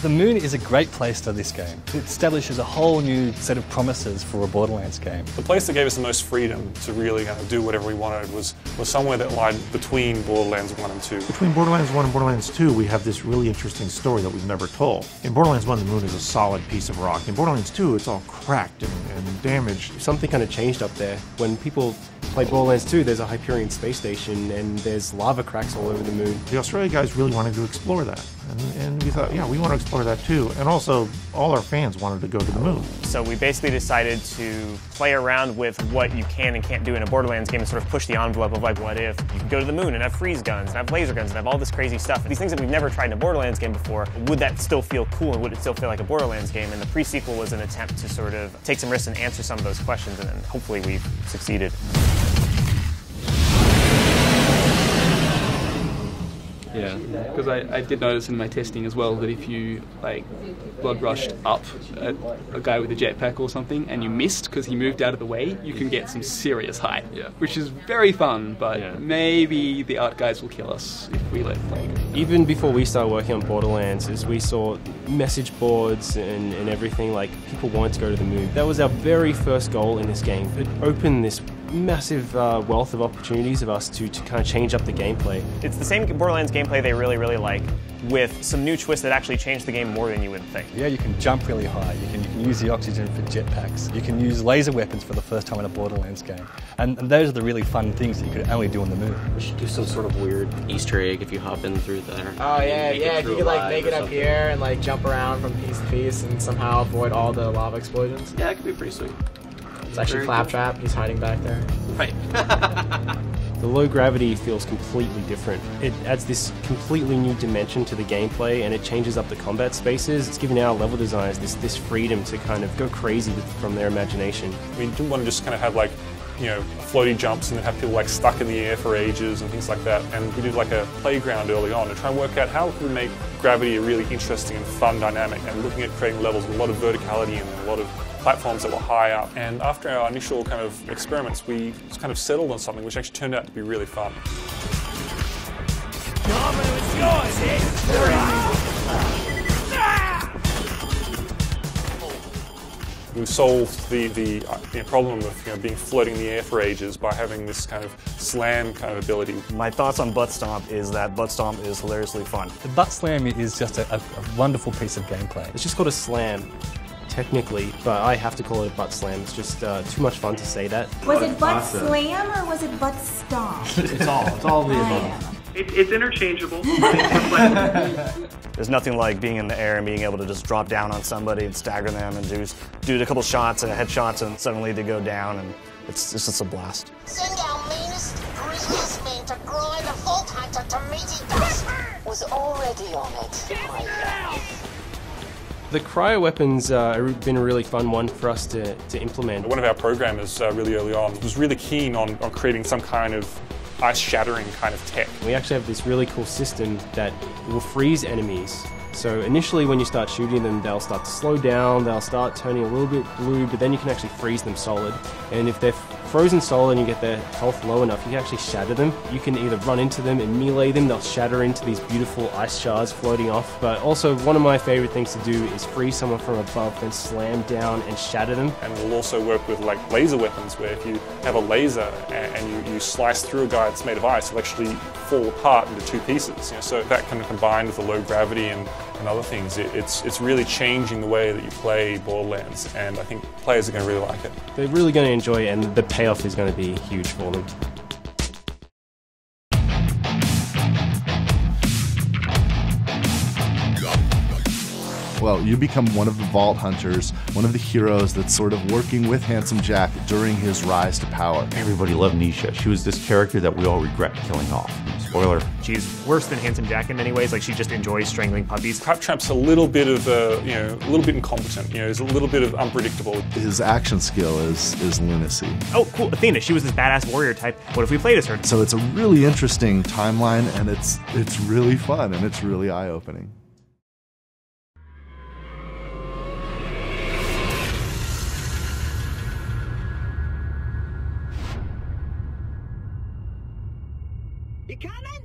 The moon is a great place for this game. It establishes a whole new set of promises for a Borderlands game. The place that gave us the most freedom to really kind of do whatever we wanted was somewhere that lied between Borderlands 1 and 2. Between Borderlands 1 and Borderlands 2, we have this really interesting story that we've never told. In Borderlands 1, the moon is a solid piece of rock. In Borderlands 2, it's all cracked and damaged. Something kind of changed up there. When people play Borderlands 2, there's a Hyperion space station and there's lava cracks all over the moon. The Australia guys really wanted to explore that. And we thought, yeah, we want to explore that too. And also, all our fans wanted to go to the moon. So we basically decided to play around with what you can and can't do in a Borderlands game and sort of push the envelope of like, what if you could go to the moon and have freeze guns and have laser guns and have all this crazy stuff. These things that we've never tried in a Borderlands game before, would that still feel cool and would it still feel like a Borderlands game? And the pre-sequel was an attempt to sort of take some risks and answer some of those questions, and then hopefully we've succeeded. Yeah, because I did notice in my testing as well that if you like blood rushed up at a guy with a jetpack or something and you missed because he moved out of the way, you can get some serious height, which is very fun, but maybe the art guys will kill us if we let it play. Even before we started working on Borderlands, as we saw message boards and everything, like people wanted to go to the moon. That was our very first goal in this game. It opened this massive wealth of opportunities of us to kind of change up the gameplay. It's the same Borderlands gameplay they really, really like, with some new twists that actually change the game more than you would think. Yeah, you can jump really high, you can use the oxygen for jetpacks, you can use laser weapons for the first time in a Borderlands game. And those are the really fun things that you could only do on the moon. We should do some sort of weird Easter egg if you hop in through there. Oh yeah, if you could like make it up here and like jump around from piece to piece and somehow avoid all the lava explosions. Yeah, that could be pretty sweet. It's actually Claptrap, he's hiding back there. Right. The low gravity feels completely different. It adds this completely new dimension to the gameplay and it changes up the combat spaces. It's giving our level designers this freedom to kind of go crazy from their imagination. We didn't want to just kind of have like, you know, floaty jumps and then have people like stuck in the air for ages and things like that. And we did like a playground early on to try and work out how we make gravity a really interesting and fun dynamic, and looking at creating levels with a lot of verticality and a lot of platforms that were high up. And after our initial kind of experiments, we just kind of settled on something which actually turned out to be really fun. We've solved the problem of being floating in the air for ages by having this kind of slam kind of ability. My thoughts on Butt Stomp is that Butt Stomp is hilariously fun. The butt slam is just a wonderful piece of gameplay. It's just called a slam, technically, but I have to call it a butt slam. It's just too much fun to say that. Was it butt slam or was it butt stomp? It's all the above. It's interchangeable. There's nothing like being in the air and being able to just drop down on somebody and stagger them and do a couple shots and headshots and suddenly they go down, and it's just a blast. Send our meanest, grittiest men to grind the Vault Hunter to meaty dust. Was already on it. The cryo weapons have been a really fun one for us to implement. One of our programmers really early on was really keen on creating some kind of ice-shattering kind of tech. We actually have this really cool system that will freeze enemies. So initially when you start shooting them, they'll start to slow down, they'll start turning a little bit blue, but then you can actually freeze them solid. And if they're frozen solid and you get their health low enough, you can actually shatter them. You can either run into them and melee them, they'll shatter into these beautiful ice shards floating off. But also one of my favorite things to do is freeze someone from above, then slam down and shatter them. And we'll also work with like laser weapons, where if you have a laser and you slice through a guy that's made of ice, it'll actually fall apart into two pieces. So that kind of combined with the low gravity and other things, it's really changing the way that you play Borderlands, and I think players are going to really like it. They're really going to enjoy it, and the payoff is going to be huge for them. Well, you become one of the Vault Hunters, one of the heroes that's sort of working with Handsome Jack during his rise to power. Everybody loved Nisha. She was this character that we all regret killing off. Spoiler. She's worse than Handsome Jack in many ways. Like, she just enjoys strangling puppies. Claptrap's a little bit of a little bit incompetent. He's a little bit of unpredictable. His action skill is lunacy. Oh, cool. Athena, she was this badass warrior type. What if we played as her? So it's a really interesting timeline, and it's really fun, and it's really eye-opening. You coming?